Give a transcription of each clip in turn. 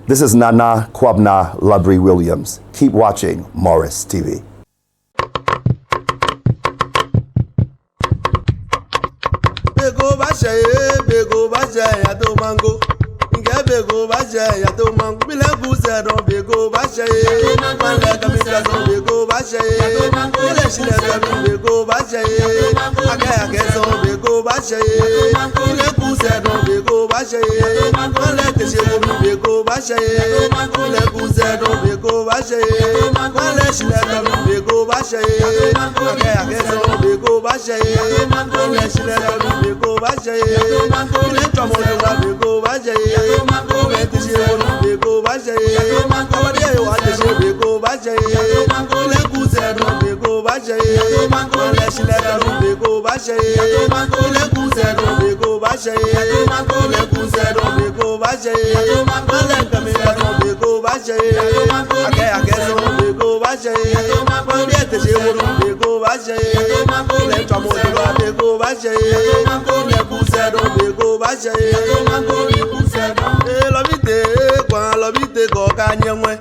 This is Nana Kwabna Labri Williams. Keep watching Morris TV. Bego baje ya do mango. Nge bego baje ya do mango. Bile kuze don bego baje. Male kamisa don bego baje. Bile shile don bego baje. Ake son bego baje. Bile kuze don bego baje. Male keshe don bego baje. Bile kuze don bego baje. Male shile don bego baje. Ake son bego baje. Male shile don bego baje. Bile tomo don bego baje. Bile tishe don bego baje. Abade wa tishe bego baje. Bile kuze don bego baje. Male shile don bego baje. Bile kuze don bego baje. Bile kuze don bego baje. Male kamisa don bego baje. Ake son bego baje. Bile tishe don bego baje. Bile tomo don bego baje. Bile kuze don bego baje. Lobite ko kanyenwe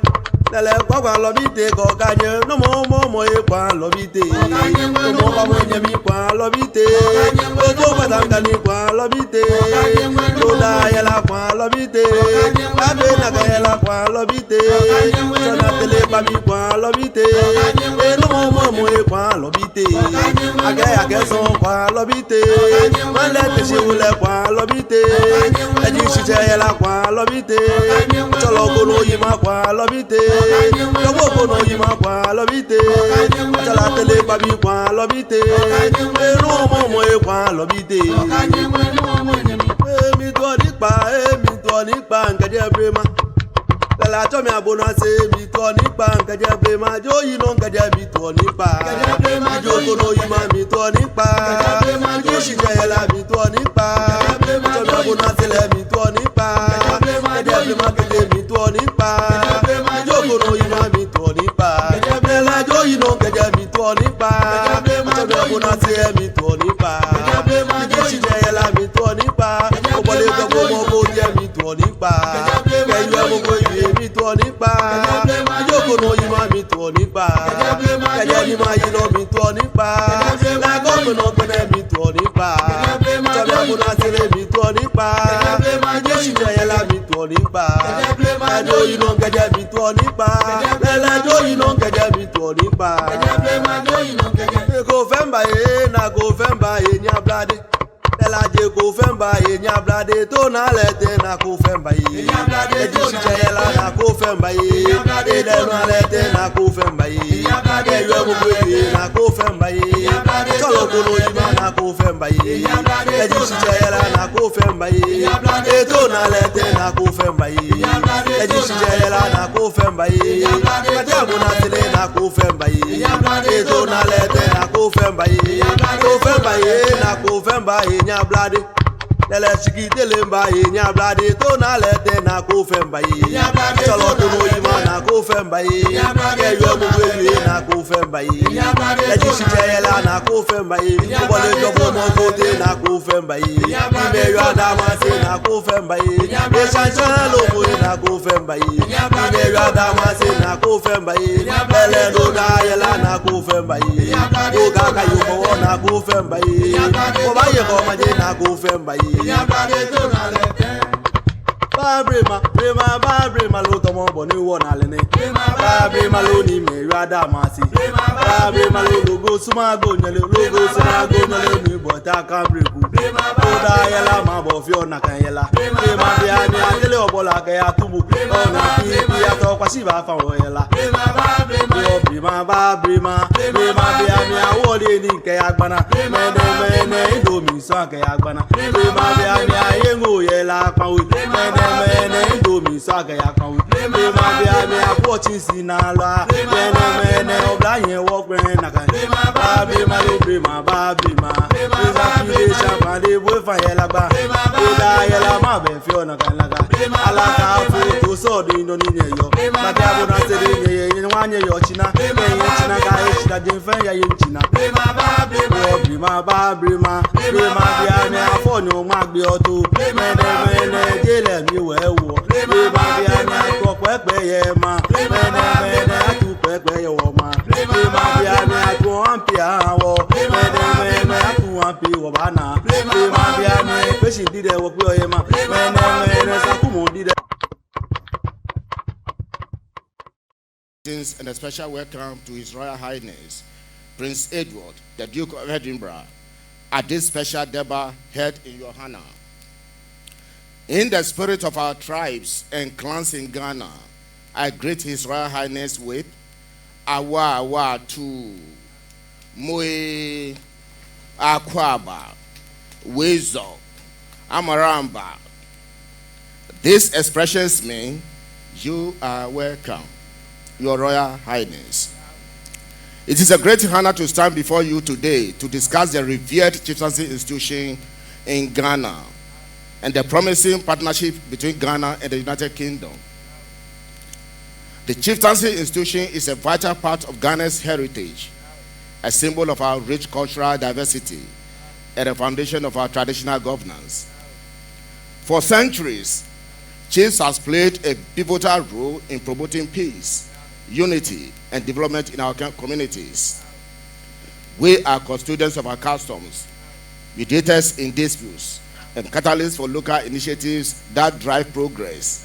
lele kwa lobite ko kanye no mo e kwa lobite no mo ba mwenye mi kwa lobite ojo patanga ni kwa lobite oda yela kwa lobite abe na ga yela kwa lobite na tele ba mi kwa lobite no mo e kwa lobite age son kwa lobite male te se wule kwa lobite eji shije yela kwa lobite cholo ko no yima kwa lobite Yogo kono yima kwa lobite Chala tele babi kwa lobite Eno momo e kwa lobite Mi to nipa ngeje brema Lala to mi abona se mi to nipa ngeje brema Jo yi no ngeje mi to nipa Jo kono yima mi to nipa Jo shije yela mi to nipa To mi abona se le mi to nipa Ngeje brema ngeje mi to nipa Kono yima mi to nipa Nela jo yino ngeje mi to nipa Chobe abona se mi to nipa Ngeje shije yela mi to nipa Obole gogo mogo je mi to nipa Keyo mogo ye mi to nipa Jo kono yima mi to nipa Keje yima yino mi to nipa Na gogo no kene mi to nipa Chobe abona se mi to nipa Ngeje shije yela mi to nipa Jo yino ngeje mi to nipa Lele jo yino ngeje mi to nipa Go femba ye na go femba ye nya blade Ela je go femba ye nya blade to na lete na go femba ye e ji shije yela na go femba ye e le no lete na go femba ye e yo go ye na go femba ye cholo go no yima na go femba ye e ji shije yela na go femba ye e to na lete na go femba ye e ji shije yela na go femba ye kaja go na tele na go femba ye e to na lete na go femba ye na go femba ye nya blade Lele shikite lemba ye nya blade to na lete na ko femba ye cholo to no yima na ko femba ye ke yo mo we na ko femba ye e ji shije yela na ko femba ye obole jogo mo gote na ko femba ye me yo adama se na ko femba ye e shanshan lo mo na ko femba ye me yo adama se na ko femba ye lele do da yela na ko femba ye o ga ka yo mo na ko femba ye o ba ye ko ma je na ko femba ye Babrema lo tomo boni wona lene Babrema lo ni me rada masi Babrema lo logo sumago nyele ni bota kabreku Oda yela ma bo fi ona kan yela Brema bia ni atele obola ka ya tubu ona fi ya to kwasi ba fa wo yela Babrema bia ni awole ni ke agbana mene indomi so ke agbana Brema bia ni ayengo yela pa we mene indomi so ke ya kan we Brema bia ni apochi si na la mene obla yen wo gbe na kan Babrema Champande boy fa yela ba ida yela ma be fi ona kan laga alaka fu to so do ino ni yo ma ga bo na se de ye nwanye yo china china ga e china de fa ya ye china Brema bia ni afọ ni o ma gbe o to mene jele mi we wo Brema bia ni yema mene atu pepe yoma bia me atu ampia wo mene atu ampi wo bana bia me peshi dide wo pe yema mene sakumo dide. And a special welcome to His Royal Highness Prince Edward, the Duke of Edinburgh, at this special Deba held in your honor. In the spirit of our tribes and clans in Ghana, I greet His Royal Highness with Awa Awa Tu Mui Akwaba Wezo Amaramba. These expressions mean you are welcome, Your Royal Highness. It is a great honor to stand before you today to discuss the revered chieftaincy institution in Ghana and the promising partnership between Ghana and the United Kingdom. The chieftaincy institution is a vital part of Ghana's heritage, a symbol of our rich cultural diversity, and a foundation of our traditional governance. For centuries, chiefs has played a pivotal role in promoting peace, unity, and development in our communities. We are custodians of our customs, mediators in disputes, and catalysts for local initiatives that drive progress.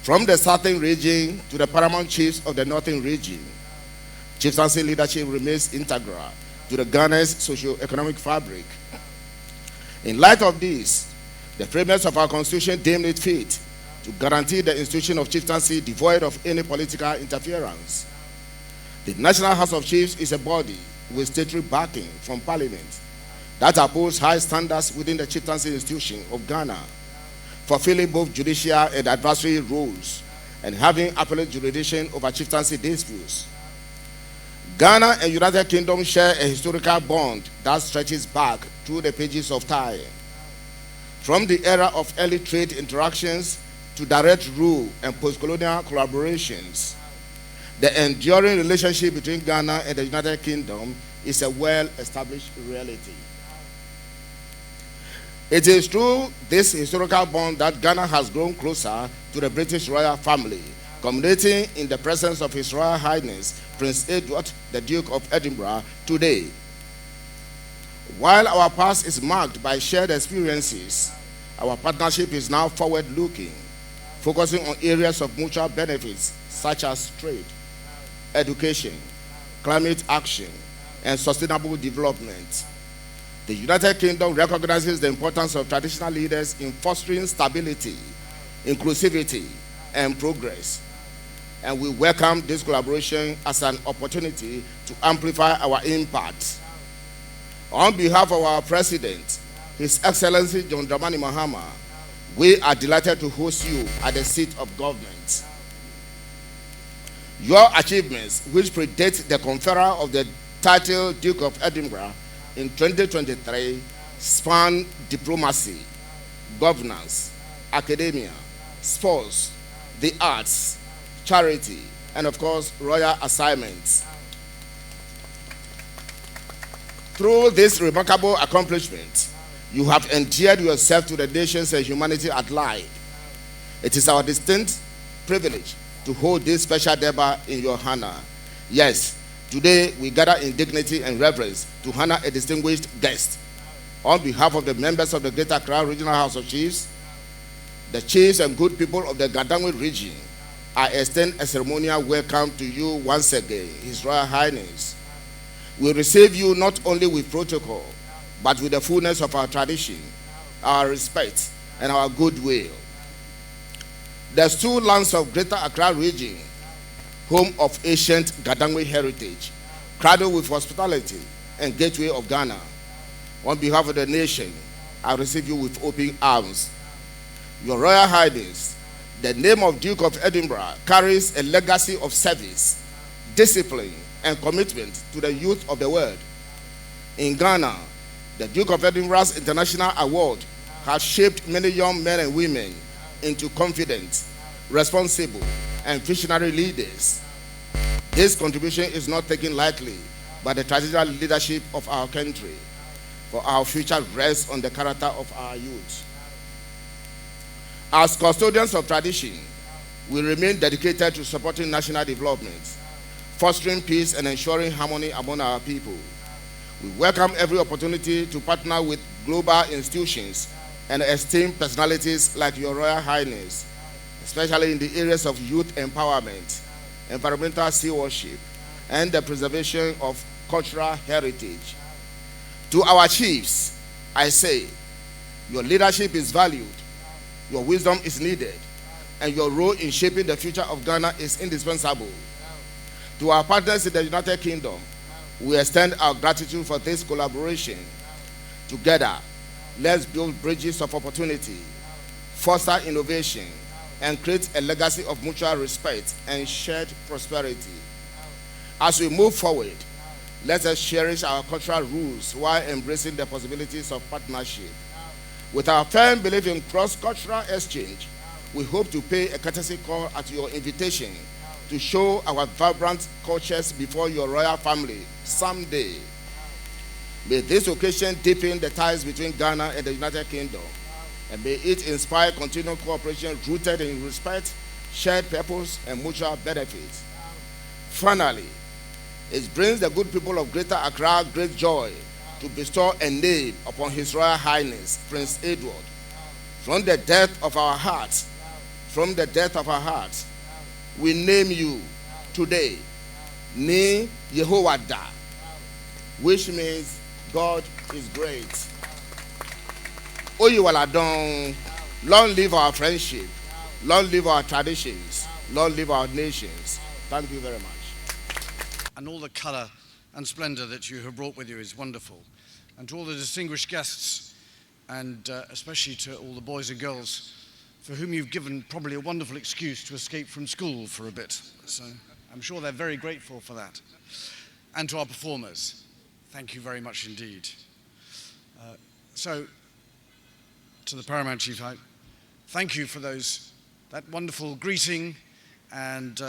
From the southern region to the paramount chiefs of the northern region, chieftaincy leadership remains integral to the Ghana's socio-economic fabric. In light of this, the framers of our constitution deemed it fit to guarantee the institution of chieftaincy devoid of any political interference. The National House of Chiefs is a body with statutory backing from Parliament that upholds high standards within the chieftaincy institution of Ghana, fulfilling both judicial and advisory roles and having appellate jurisdiction over chieftaincy disputes. Ghana and United Kingdom share a historical bond that stretches back through the pages of time. From the era of early trade interactions to direct rule and post-colonial collaborations, the enduring relationship between Ghana and the United Kingdom is a well-established reality. It is through this historical bond that Ghana has grown closer to the British royal family, culminating in the presence of His Royal Highness Prince Edward, the Duke of Edinburgh, today. While our past is marked by shared experiences, our partnership is now forward-looking, focusing on areas of mutual benefits such as trade, education, climate action, and sustainable development. The United Kingdom recognizes the importance of traditional leaders in fostering stability, inclusivity, and progress. And we welcome this collaboration as an opportunity to amplify our impact. On behalf of our President, His Excellency John Dramani Mahama, we are delighted to host you at the seat of government. Your achievements, which predate the conferral of the title Duke of Edinburgh in 2023, span diplomacy, governance, academia, sports, the arts, charity, and of course, royal assignments. Through this remarkable accomplishment, you have endeared yourself to the nations and humanity at large. It is our distinct privilege to hold this special Deba in your honor. Yes, today we gather in dignity and reverence to honor a distinguished guest. On behalf of the members of the Greater Accra Regional House of Chiefs, the chiefs and good people of the Gadangwe region, I extend a ceremonial welcome to you once again, His Royal Highness. We receive you not only with protocol, but with the fullness of our tradition, our respect, and our goodwill. The two lands of Greater Accra region, home of ancient Gadangwe heritage, cradled with hospitality and gateway of Ghana. On behalf of the nation, I receive you with open arms. Your Royal Highness, the name of Duke of Edinburgh carries a legacy of service, discipline, and commitment to the youth of the world. In Ghana, the Duke of Edinburgh's International Award has shaped many young men and women into confident, responsible, and visionary leaders. This contribution is not taken lightly by the traditional leadership of our country, for our future rests on the character of our youth. As custodians of tradition, we remain dedicated to supporting national development, fostering peace and ensuring harmony among our people. We welcome every opportunity to partner with global institutions and esteemed personalities like Your Royal Highness, especially in the areas of youth empowerment, environmental stewardship, and the preservation of cultural heritage. To our chiefs, I say, your leadership is valued, your wisdom is needed, and your role in shaping the future of Ghana is indispensable. To our partners in the United Kingdom, we extend our gratitude for this collaboration. Together, let's build bridges of opportunity, foster innovation, and create a legacy of mutual respect and shared prosperity. As we move forward, let us cherish our cultural roots while embracing the possibilities of partnership. With our firm belief in cross-cultural exchange, we hope to pay a courtesy call at your invitation to show our vibrant cultures before your royal family someday. May this occasion deepen the ties between Ghana and the United Kingdom, and may it inspire continued cooperation rooted in respect, shared purpose, and mutual benefit. Finally, it brings the good people of Greater Accra great joy to bestow a name upon His Royal Highness, Prince Edward. From the depth of our hearts, we name you today, Ni Yehovada, which means God is great. Oyiwaladon, long live our friendship, long live our traditions, long live our nations. Thank you very much. And all the color and splendor that you have brought with you is wonderful. And to all the distinguished guests, and especially to all the boys and girls for whom you've given probably a wonderful excuse to escape from school for a bit. So I'm sure they're very grateful for that. And to our performers, thank you very much indeed. So to the Paramount Chief, thank you for that wonderful greeting, and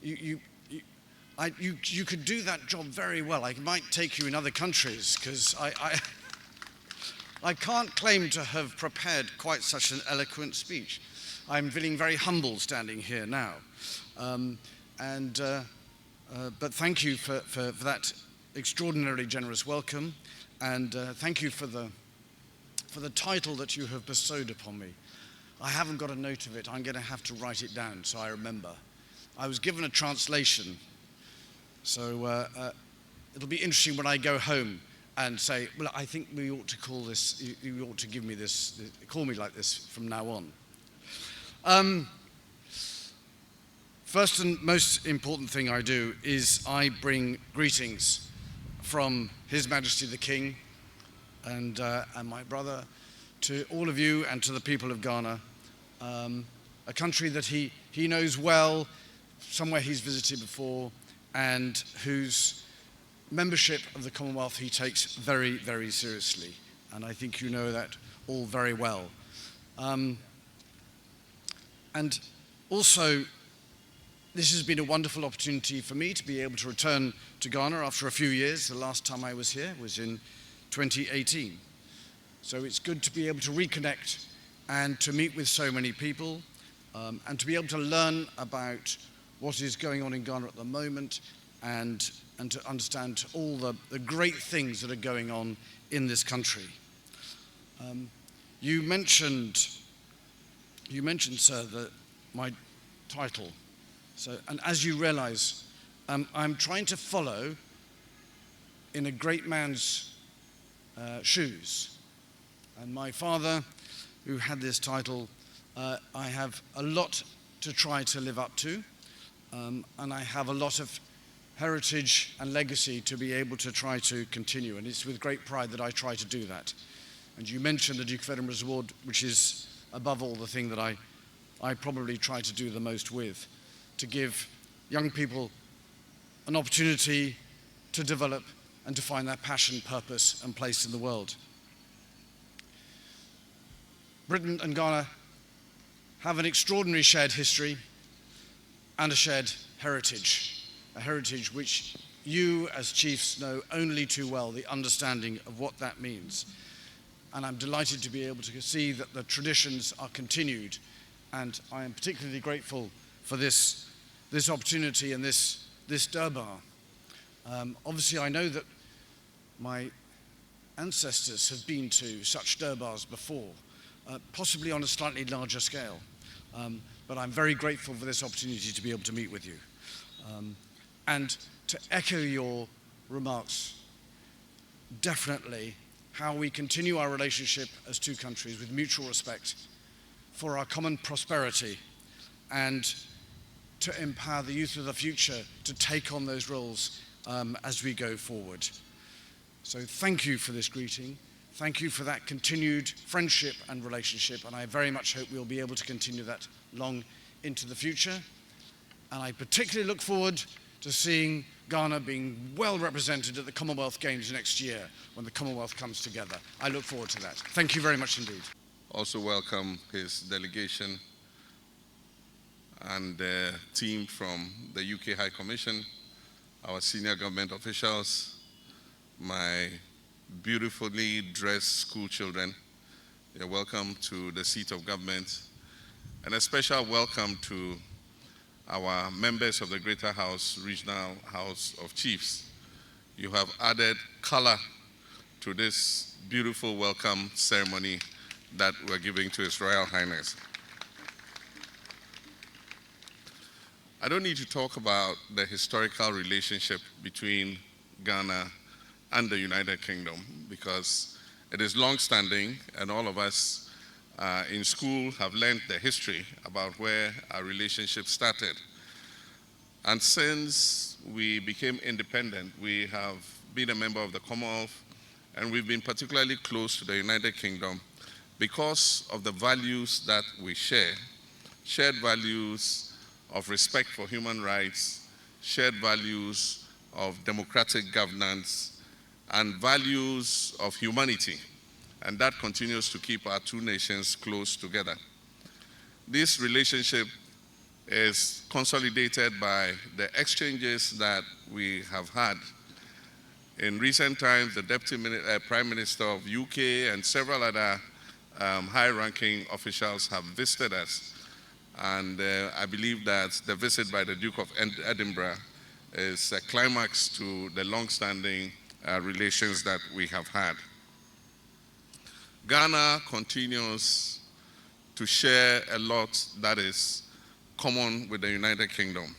you could do that job very well. I might take you in other countries, because I can't claim to have prepared quite such an eloquent speech. I'm feeling very humble standing here now. But thank you for that extraordinarily generous welcome, and thank you for the title that you have bestowed upon me. I haven't got a note of it. I'm going to have to write it down so I remember. I was given a translation, so it'll be interesting when I go home and say, well, I think we ought to call this, you ought to give me this, call me like this from now on. First and most important thing I do is I bring greetings from His Majesty the King and my brother to all of you and to the people of Ghana, a country that he knows well, somewhere he's visited before, and whose membership of the Commonwealth he takes very, very seriously. And I think you know that all very well. And also, this has been a wonderful opportunity for me to be able to return to Ghana after a few years. The last time I was here was in 2018. So it's good to be able to reconnect and to meet with so many people, and to be able to learn about what is going on in Ghana at the moment, and to understand all the great things that are going on in this country. You mentioned, sir, my title. So, and as you realize, I'm trying to follow in a great man's shoes. And my father, who had this title, I have a lot to try to live up to, and I have a lot of heritage and legacy to be able to try to continue, and it's with great pride that I try to do that. And you mentioned the Duke of Edinburgh's award, which is above all the thing that I probably try to do the most with, to give young people an opportunity to develop and to find their passion, purpose, and place in the world. Britain and Ghana have an extraordinary shared history and a shared heritage. A heritage which you as chiefs know only too well, the understanding of what that means. And I'm delighted to be able to see that the traditions are continued And I am particularly grateful for this opportunity and this Durbar. Obviously, I know that my ancestors have been to such Durbars before, possibly on a slightly larger scale. But I'm very grateful for this opportunity to be able to meet with you. And to echo your remarks, definitely how we continue our relationship as two countries with mutual respect for our common prosperity and to empower the youth of the future to take on those roles as we go forward. So thank you for this greeting. Thank you for that continued friendship and relationship, and I very much hope we'll be able to continue that long into the future. And I particularly look forward to seeing Ghana being well represented at the Commonwealth Games next year when the Commonwealth comes together. I look forward to that. Thank you very much indeed. Also welcome his delegation and the team from the UK High Commission, our senior government officials, my beautifully dressed school children. You're welcome to the seat of government. And a special welcome to our members of the Greater House, Regional House of Chiefs. You have added color to this beautiful welcome ceremony that we're giving to His Royal Highness. I don't need to talk about the historical relationship between Ghana and the United Kingdom because it is long-standing, and all of us in school have learned the history about where our relationship started. And since we became independent, we have been a member of the Commonwealth, and we've been particularly close to the United Kingdom because of the values that we share, shared values of respect for human rights, shared values of democratic governance, and values of humanity. And that continues to keep our two nations close together. This relationship is consolidated by the exchanges that we have had. In recent times, the Deputy Prime Minister of UK and several other high-ranking officials have visited us. And I believe that the visit by the Duke of Edinburgh is a climax to the long-standing relations that we have had. Ghana continues to share a lot that is common with the United Kingdom.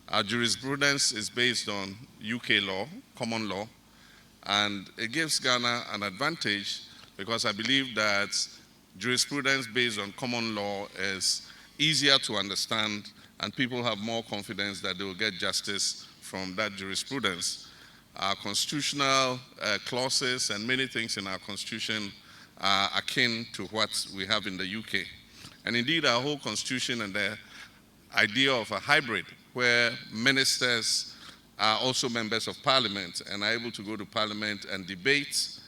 Our jurisprudence is based on UK law, common law, and it gives Ghana an advantage because I believe that jurisprudence based on common law is easier to understand and people have more confidence that they will get justice from that jurisprudence. Our constitutional clauses and many things in our constitution are akin to what we have in the UK. And indeed, our whole constitution and the idea of a hybrid where ministers are also members of parliament and are able to go to parliament and debate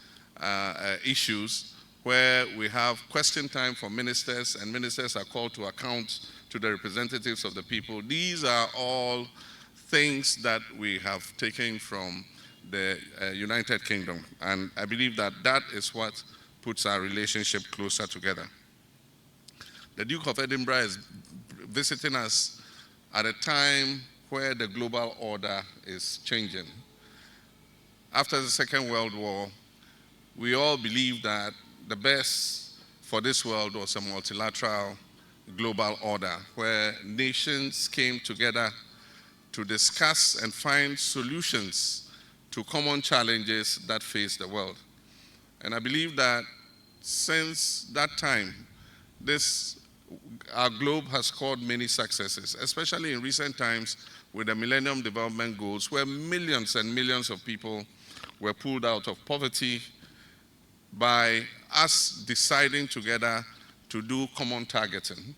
issues where we have question time for ministers and ministers are called to account to the representatives of the people. These are all things that we have taken from the United Kingdom. And I believe that that is what puts our relationship closer together. The Duke of Edinburgh is visiting us at a time where the global order is changing. After the Second World War, we all believed that the best for this world was a multilateral global order where nations came together to discuss and find solutions to common challenges that face the world. And I believe that since that time, our globe has scored many successes, especially in recent times with the Millennium Development Goals, where millions and millions of people were pulled out of poverty by us deciding together to do common targeting.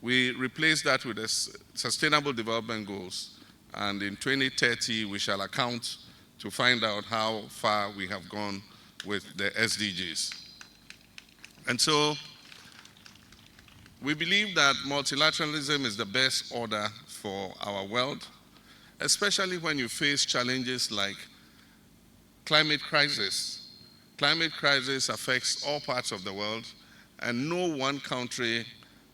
We replaced that with the Sustainable Development Goals, and in 2030 we shall account to find out how far we have gone with the SDGs. And so we believe that multilateralism is the best order for our world, especially when you face challenges like climate crisis. Climate crisis affects all parts of the world, and no one country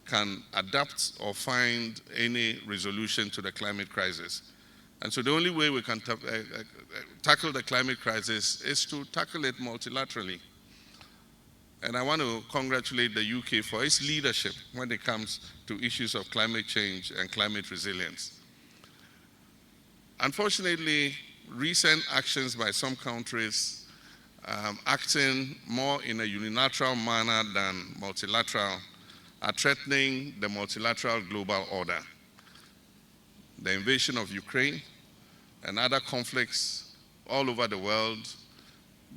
can adapt or find any resolution to the climate crisis. And so the only way we can tackle the climate crisis is to tackle it multilaterally. And I want to congratulate the UK for its leadership when it comes to issues of climate change and climate resilience. Unfortunately, recent actions by some countries acting more in a unilateral manner than multilateral are threatening the multilateral global order. The invasion of Ukraine and other conflicts all over the world,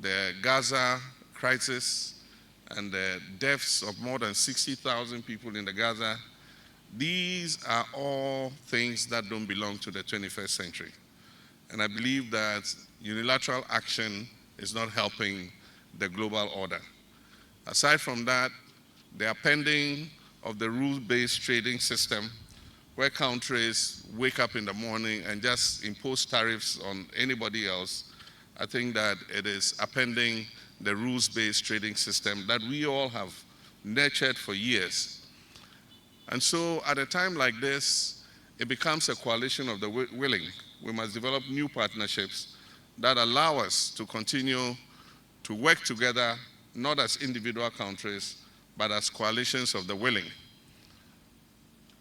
the Gaza crisis, and the deaths of more than 60,000 people in the Gaza, these are all things that don't belong to the 21st century. And I believe that unilateral action is not helping the global order. Aside from that, the upending of the rules-based trading system, where countries wake up in the morning and just impose tariffs on anybody else, I think that it is upending the rules-based trading system that we all have nurtured for years. And so at a time like this, it becomes a coalition of the willing. We must develop new partnerships that allow us to continue to work together, not as individual countries, but as coalitions of the willing.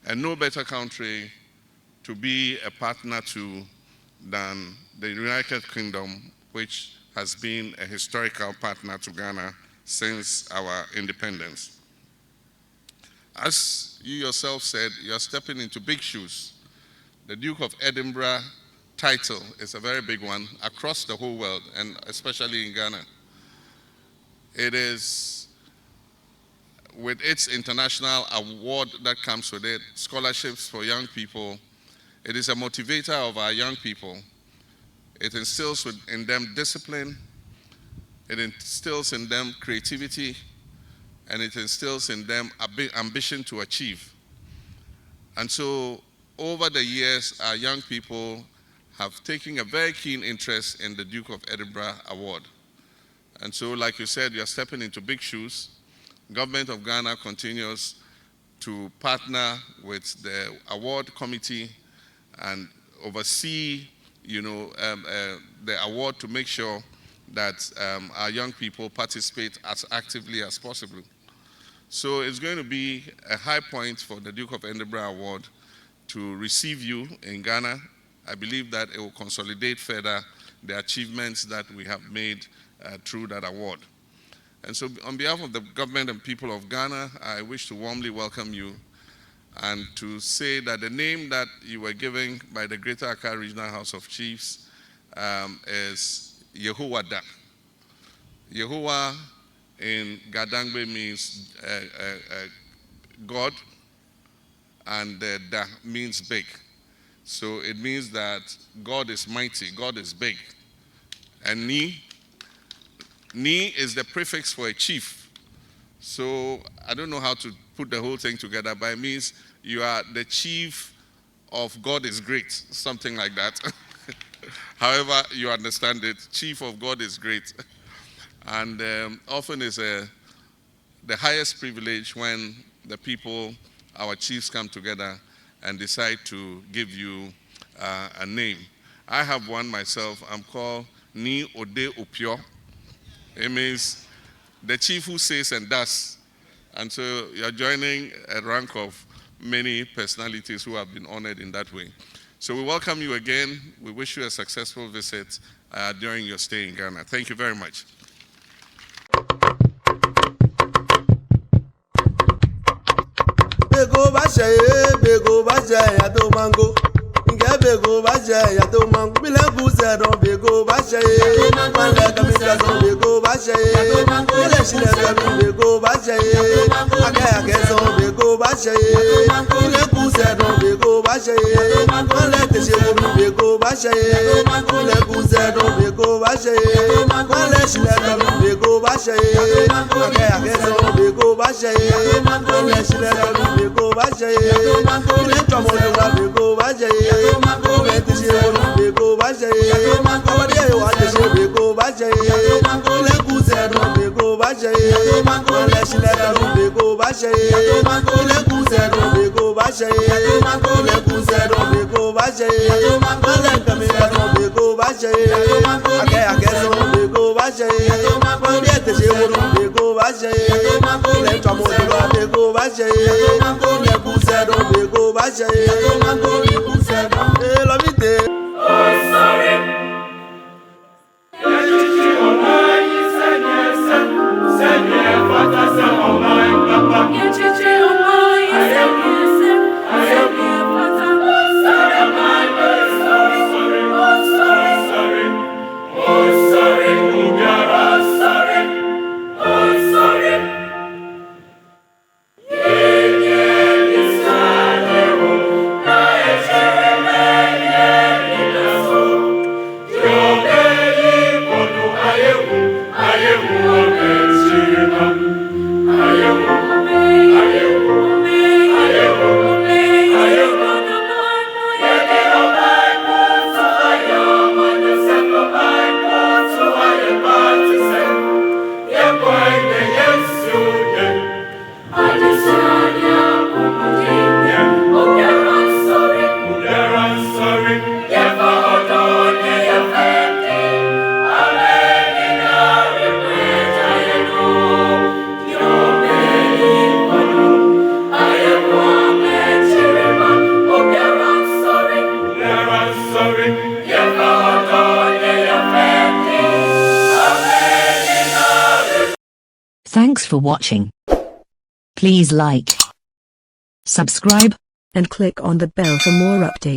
And no better country to be a partner to than the United Kingdom, which has been a historical partner to Ghana since our independence. As you yourself said, you're stepping into big shoes. The Duke of Edinburgh title is a very big one across the whole world, and especially in Ghana. It is, with its international award that comes with it, scholarships for young people, it is a motivator of our young people. It instills in them discipline, it instills in them creativity, and it instills in them ambition to achieve. And so over the years, our young people have taken a very keen interest in the Duke of Edinburgh Award. And so, like you said, you're stepping into big shoes. Government of Ghana continues to partner with the award committee and oversee, the award to make sure that our young people participate as actively as possible. So it's going to be a high point for the Duke of Edinburgh Award to receive you in Ghana. I believe that it will consolidate further the achievements that we have made through that award. And so on behalf of the government and people of Ghana, I wish to warmly welcome you and to say that the name that you were given by the Greater Accra Regional House of Chiefs is Yehovah. Yehovah in Gadangbe means God, and Da means big. So it means that God is mighty, God is big. And Ni is the prefix for a chief. So I don't know how to put the whole thing together, but it means you are the chief of God is great, something like that. However you understand it, chief of God is great. And often is the highest privilege when the people, our chiefs, come together and decide to give you a name. I have one myself. I'm called Ni Ode Opio. It means the chief who says and does. And so you're joining a rank of many personalities who have been honored in that way. So we welcome you again. We wish you a successful visit during your stay in Ghana. Thank you very much. Bego baje ya to mango. Nge bego baje ya to mango. Bile kuze don bego baje. Male kamisa don bego baje. Bile shile don bego baje. Ake son bego baje. Bile kuze don bego baje. Male teshe don bego baje. Bile kuze don bego baje. Male shile don bego baje. Ake son bego baje. Male shile don bego baje. Bile tomo don bego baje. Bile teshe don bego baje. Awade wa teshe bego baje. Bile kuze don bego baje. bashe mole shilera rumbe go bashe mole kusero rumbe go bashe mole kusero rumbe go bashe mole kamera rumbe go bashe ake rumbe go bashe mole etese rumbe go bashe mole tomo rumbe go bashe mole kusero rumbe go bashe mole kusero love it. Oh sorry. Thanks for watching. Please like, subscribe, and click on the bell for more updates.